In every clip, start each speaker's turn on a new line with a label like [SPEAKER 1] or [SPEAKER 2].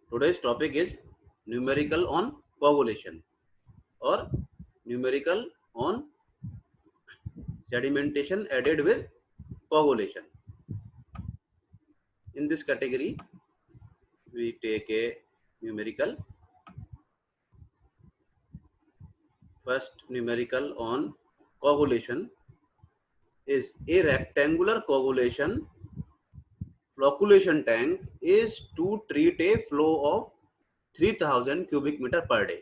[SPEAKER 1] Today's topic is numerical on coagulation or numerical on sedimentation added with coagulation. In this category, we take a numerical. First numerical on coagulation is a rectangular coagulation flocculation tank is to treat a flow of 3000 cubic meter per day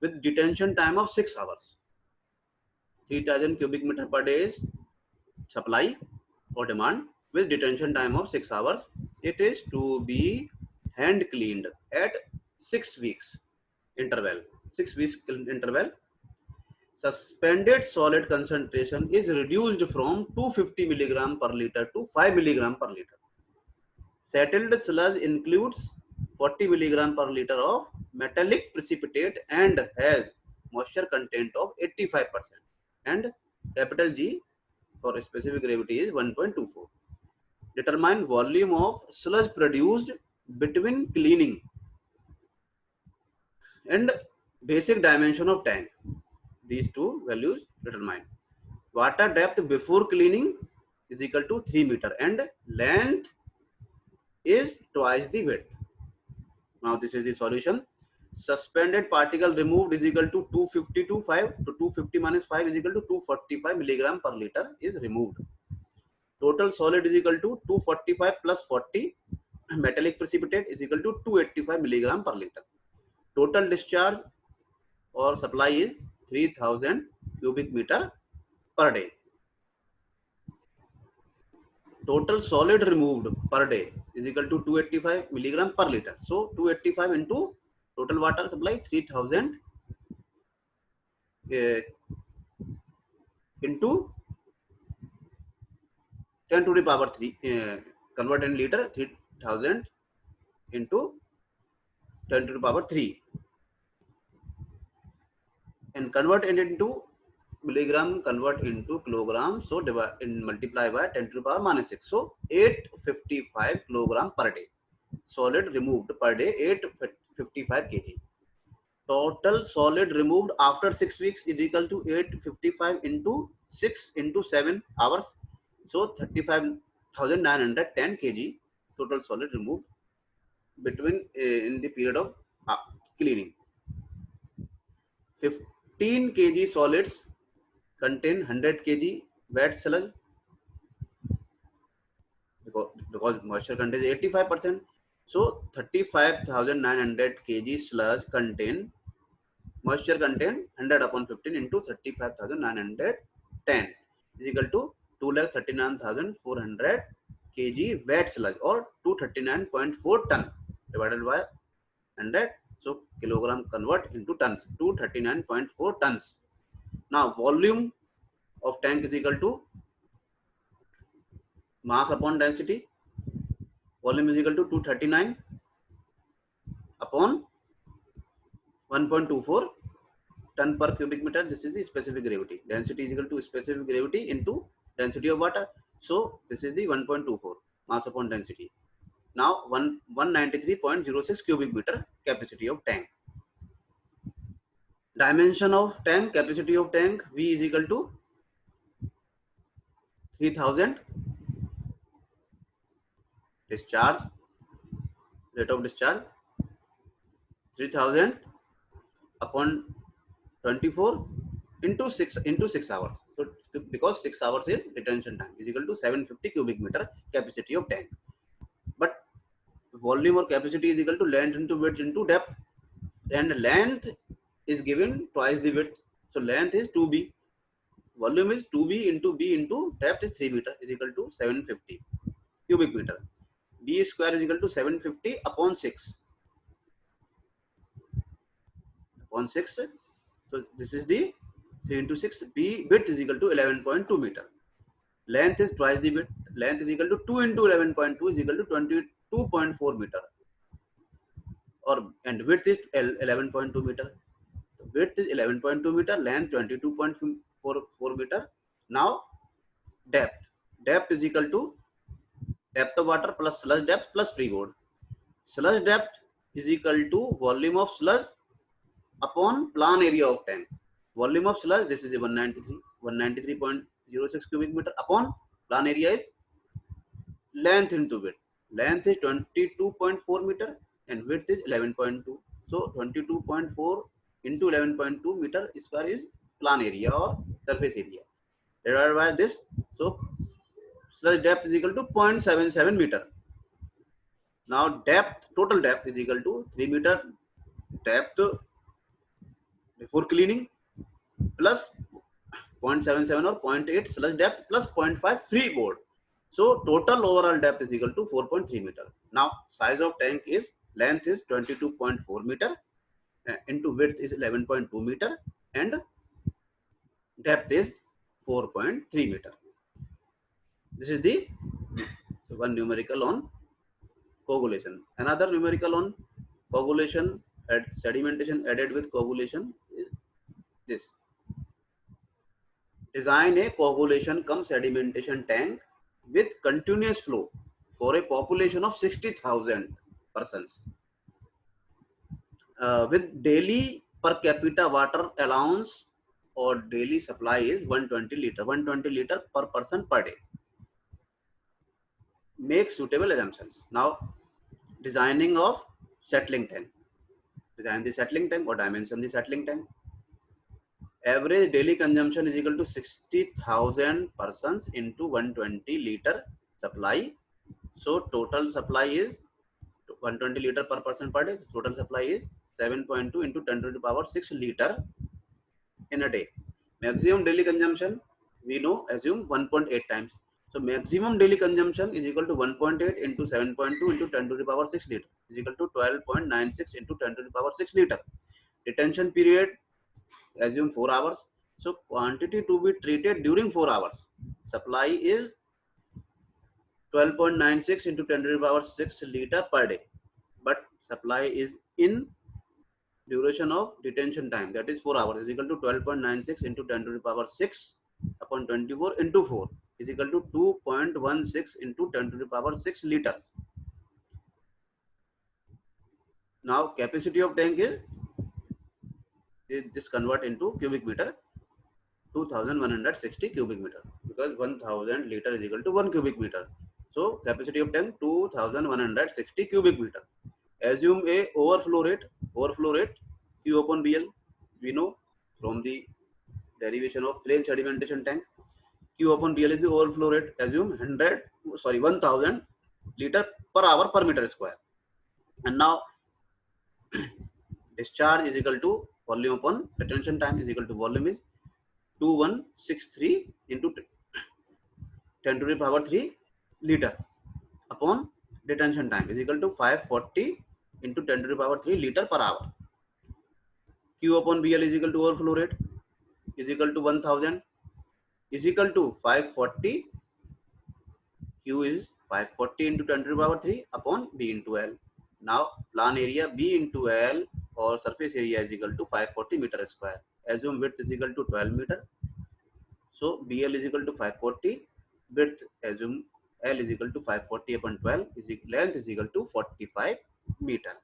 [SPEAKER 1] with detention time of 6 hours. 3000 cubic meter per day is supply or demand with detention time of 6 hours. It is to be hand cleaned at 6 weeks interval. 6 weeks interval. Suspended solid concentration is reduced from 250 milligram per liter to 5 milligram per liter. Settled sludge includes 40 milligram per liter of metallic precipitate and has moisture content of 85%, and capital G for specific gravity is 1.24. Determine volume of sludge produced between cleaning and basic dimension of tank. These two values determine. Water depth before cleaning is equal to 3 meter and length is twice the width. Now this is the solution. Suspended particle removed is equal to 250 to 5. So 250 minus 5 is equal to 245 milligram per liter is removed. Total solid is equal to 245 plus 40. Metallic precipitate is equal to 285 milligram per liter. Total discharge or supply is 3000 cubic meter per day. Total solid removed per day is equal to 285 milligram per liter. So 285 into total water supply 3000 into 10 to the power 3 convert in liter 3000 into 10 to the power 3 and convert it into milligram, convert into kilogram, so divide and multiply by 10 to the power minus 6. So 855 kilogram per day solid removed per day, 855 kg. Total solid removed after 6 weeks is equal to 855 into 6 into 7 hours, so 35,910 kg total solid removed between in the period of cleaning. 15 kg solids contain 100 kg wet sludge because moisture contains 85%. So 35,900 kg sludge contain moisture contain 100 upon 15 into 35,910 is equal to 239,400 kg wet sludge or 239.4 ton divided by 100. So kilogram convert into tons, 239.4 tons. Now volume of tank is equal to mass upon density. Volume is equal to 239 upon 1.24 ton per cubic meter. This is the specific gravity. Density is equal to specific gravity into density of water. So this is the 1.24 mass upon density. Now 193.06 cubic meter capacity of tank. Dimension of tank, capacity of tank, V is equal to 3000 discharge, rate of discharge 3000 upon 24 into 6 hours. So because 6 hours is detention time is equal to 750 cubic meter capacity of tank. But volume or capacity is equal to length into width into depth, and length is given twice the width. So length is 2b, volume is 2b into b into depth is 3 meter is equal to 750 cubic meter. B square is equal to 750 upon 6 upon 6. So this is the 3 into 6. B width is equal to 11.2 meter. Length is twice the width. Length is equal to 2 into 11.2 is equal to 22.4 meter. And width is 11.2 meter. Width is 11.2 meter. Length 22.44 meter. Now depth. Depth is equal to depth of water plus sludge depth plus freeboard. Sludge depth is equal to volume of sludge upon plan area of tank. Volume of sludge, this is 193.06 cubic meter upon plan area is length into width. Length is 22.4 meter and width is 11.2. So 22.4 into 11.2 meter square is plan area or surface area. Divided by this, so sludge depth is equal to 0.77 meter. Now depth, total depth is equal to 3 meter depth before cleaning plus 0.77 or 0.8 sludge depth plus 0.5 freeboard. So total overall depth is equal to 4.3 meter. Now size of tank is length is 22.4 meter into width is 11.2 meter and depth is 4.3 meter. This is the one numerical on coagulation. Another numerical on coagulation and sedimentation added with coagulation is this. Design a coagulation cum sedimentation tank with continuous flow for a population of 60,000 persons with daily per capita water allowance or daily supply is 120 liter per person per day. Make suitable assumptions. Now designing of settling tank. Design the settling tank or dimension the settling tank. Average daily consumption is equal to 60,000 persons into 120 liter supply. So total supply is 120 liter per person per day. Total supply is 7.2 into 10 to the power 6 liter in a day. Maximum daily consumption, we know, assume 1.8 times. So maximum daily consumption is equal to 1.8 into 7.2 into 10 to the power 6 liter is equal to 12.96 into 10 to the power 6 liter. Detention period, assume 4 hours. So quantity to be treated during 4 hours. Supply is 12.96 into 10 to the power 6 liter per day. But supply is in duration of detention time, that is 4 hours, is equal to 12.96 into 10 to the power 6 upon 24 into 4 is equal to 2.16 into 10 to the power 6 liters. Now capacity of tank is this convert into cubic meter, 2160 cubic meter, because 1000 liter is equal to 1 cubic meter. So capacity of tank 2160 cubic meter. Assume a overflow rate Q upon BL. We know from the derivation of plain sedimentation tank, Q upon BL is the overflow rate. Assume 1000 liter per hour per meter square. And now discharge is equal to volume upon retention time is equal to volume is 2163 into 10 to the power 3 liter upon detention time is equal to 540 into 10 to the power 3 liter per hour. Q upon BL is equal to overflow rate is equal to 1000 is equal to 540. Q is 540 into 10 to the power 3 upon B into L. Now plan area B into L or surface area is equal to 540 meter square. Assume width is equal to 12 meter. So BL is equal to 540. Width, assume L is equal to 540 upon 12 is length is equal to 45 meter.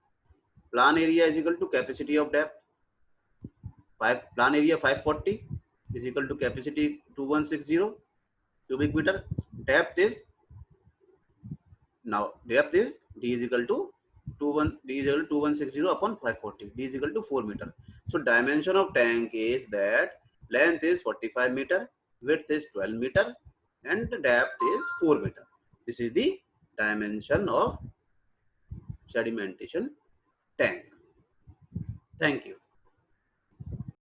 [SPEAKER 1] Plan area is equal to capacity of depth. Plan area 540 is equal to capacity 2160 cubic meter. Depth is D is equal to 2160 upon 540. D is equal to 4 meter. So dimension of tank is that length is 45 meter, width is 12 meter, and depth is 4 meter. This is the dimension of sedimentation tank. Thank you.